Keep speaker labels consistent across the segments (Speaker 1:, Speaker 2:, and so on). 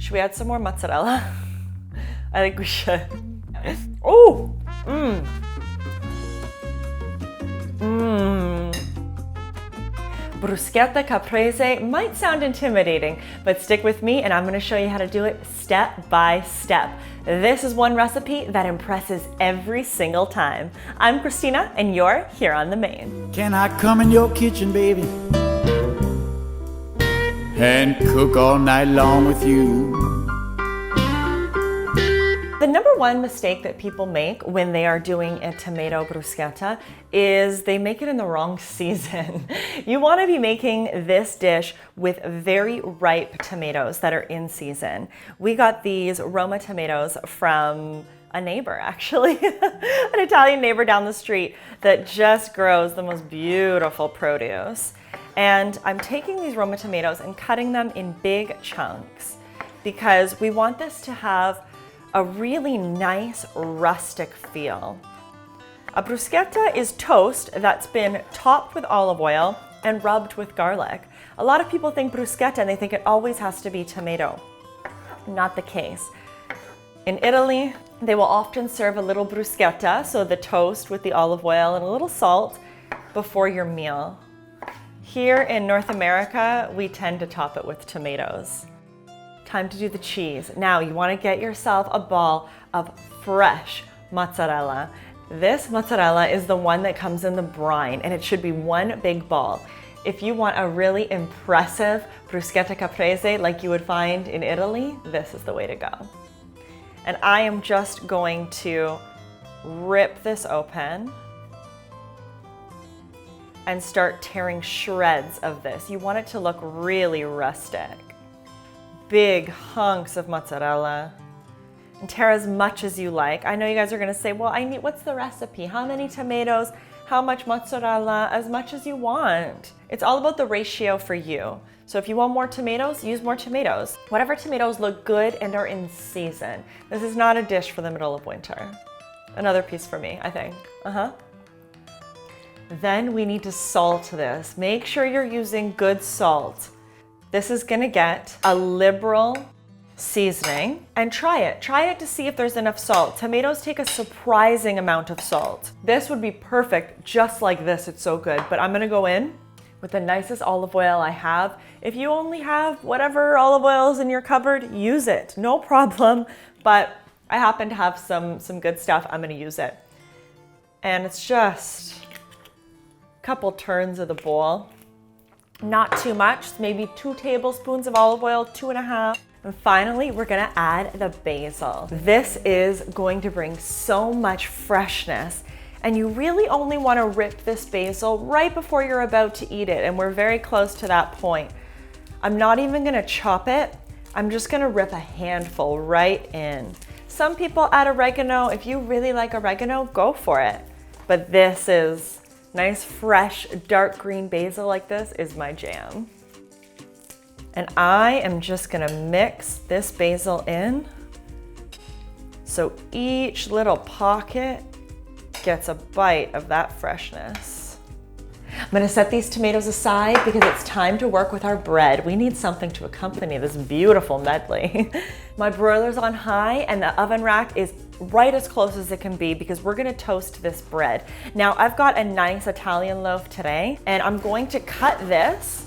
Speaker 1: Should we add some more mozzarella? I think we should. Oh! Bruschetta Caprese might sound intimidating, but stick with me and I'm going to show you how to do it step by step. This is one recipe that impresses every single time. I'm Christina and you're here on The Main.
Speaker 2: Can I come in your kitchen, baby, and cook all night long with you?
Speaker 1: The number one mistake that people make when they are doing a tomato bruschetta is they make it in the wrong season. You want to be making this dish with very ripe tomatoes that are in season. We got these Roma tomatoes from a neighbor, actually, an Italian neighbor down the street that just grows the most beautiful produce. And I'm taking these Roma tomatoes and cutting them in big chunks because we want this to have a really nice rustic feel. A bruschetta is toast that's been topped with olive oil and rubbed with garlic. A lot of people think bruschetta and they think it always has to be tomato. Not the case. In Italy, they will often serve a little bruschetta, so the toast with the olive oil and a little salt before your meal. Here in North America, we tend to top it with tomatoes. Time to do the cheese. Now you want to get yourself a ball of fresh mozzarella. This mozzarella is the one that comes in the brine and it should be one big ball. If you want a really impressive bruschetta caprese like you would find in Italy, this is the way to go. And I am just going to rip this open and start tearing shreds of this. You want it to look really rustic. Big hunks of mozzarella, and tear as much as you like. I know you guys are gonna say, well, what's the recipe? How many tomatoes? How much mozzarella? As much as you want. It's all about the ratio for you. So if you want more tomatoes, use more tomatoes. Whatever tomatoes look good and are in season. This is not a dish for the middle of winter. Another piece for me, I think. Then we need to salt this. Make sure you're using good salt. This is gonna get a liberal seasoning and try it. Try it to see if there's enough salt. Tomatoes take a surprising amount of salt. This would be perfect just like this, it's so good. But I'm gonna go in with the nicest olive oil I have. If you only have whatever olive oil is in your cupboard, use it, no problem. But I happen to have some good stuff, I'm gonna use it. And it's just a couple turns of the bowl. Not too much, maybe 2 tablespoons of olive oil, 2.5. And finally, we're gonna add the basil. This is going to bring so much freshness. And you really only wanna rip this basil right before you're about to eat it. And we're very close to that point. I'm not even gonna chop it. I'm just gonna rip a handful right in. Some people add oregano. If you really like oregano, go for it. But this is nice, fresh, dark green basil like this is my jam. And I am just gonna mix this basil in so each little pocket gets a bite of that freshness. I'm gonna set these tomatoes aside because it's time to work with our bread. We need something to accompany this beautiful medley. My broiler's on high and the oven rack is right as close as it can be because we're gonna toast this bread. Now I've got a nice Italian loaf today and I'm going to cut this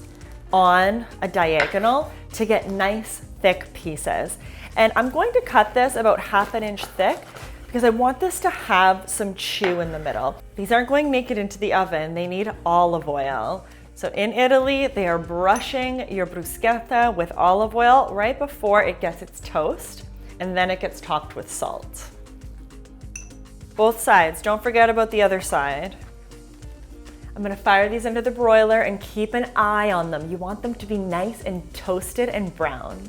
Speaker 1: on a diagonal to get nice thick pieces. And I'm going to cut this about 1/2 inch thick because I want this to have some chew in the middle. These aren't going to make it into the oven, they need olive oil. So in Italy, they are brushing your bruschetta with olive oil right before it gets its toast, and then it gets topped with salt. Both sides, don't forget about the other side. I'm gonna fire these into the broiler and keep an eye on them. You want them to be nice and toasted and brown.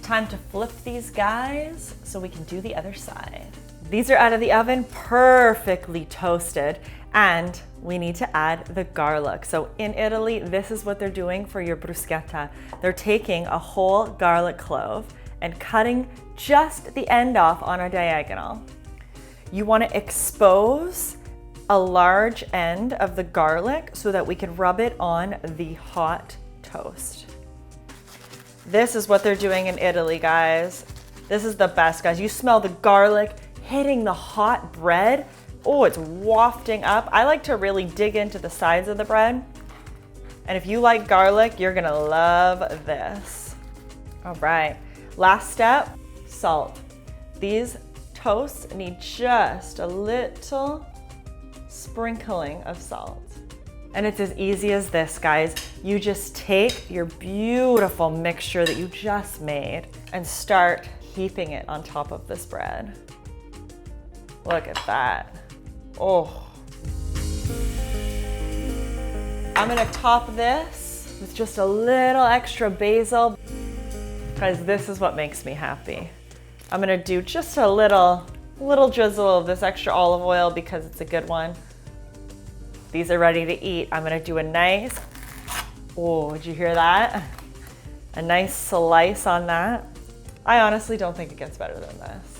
Speaker 1: Time to flip these guys so we can do the other side. These are out of the oven, perfectly toasted, and we need to add the garlic. So in Italy, this is what they're doing for your bruschetta. They're taking a whole garlic clove and cutting just the end off on a diagonal. You want to expose a large end of the garlic so that we can rub it on the hot toast. This is what they're doing in Italy, guys. This is the best, guys. You smell the garlic hitting the hot bread. Oh, it's wafting up. I like to really dig into the sides of the bread. And if you like garlic, you're gonna love this. All right, last step, salt. These toasts need just a little sprinkling of salt. And it's as easy as this, guys. You just take your beautiful mixture that you just made and start heaping it on top of this bread. Look at that. Oh. I'm gonna top this with just a little extra basil, because this is what makes me happy. I'm gonna do just a little drizzle of this extra olive oil because it's a good one. These are ready to eat. I'm gonna do a nice, oh, did you hear that? A nice slice on that. I honestly don't think it gets better than this.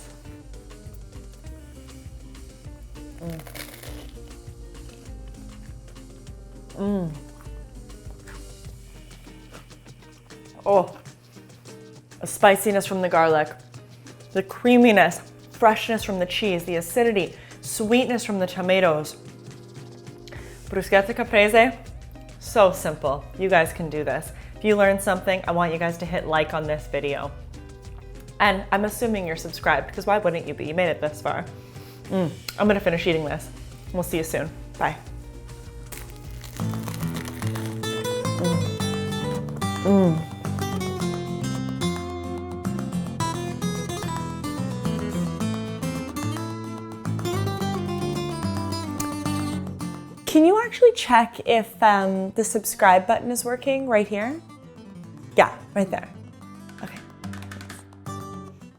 Speaker 1: Oh, the spiciness from the garlic, the creaminess, freshness from the cheese, the acidity, sweetness from the tomatoes. Bruschetta Caprese, so simple. You guys can do this. If you learned something, I want you guys to hit like on this video. And I'm assuming you're subscribed, because why wouldn't you be? You made it this far. I'm gonna finish eating this. We'll see you soon. Bye. Can you actually check if the subscribe button is working right here? Yeah, right there.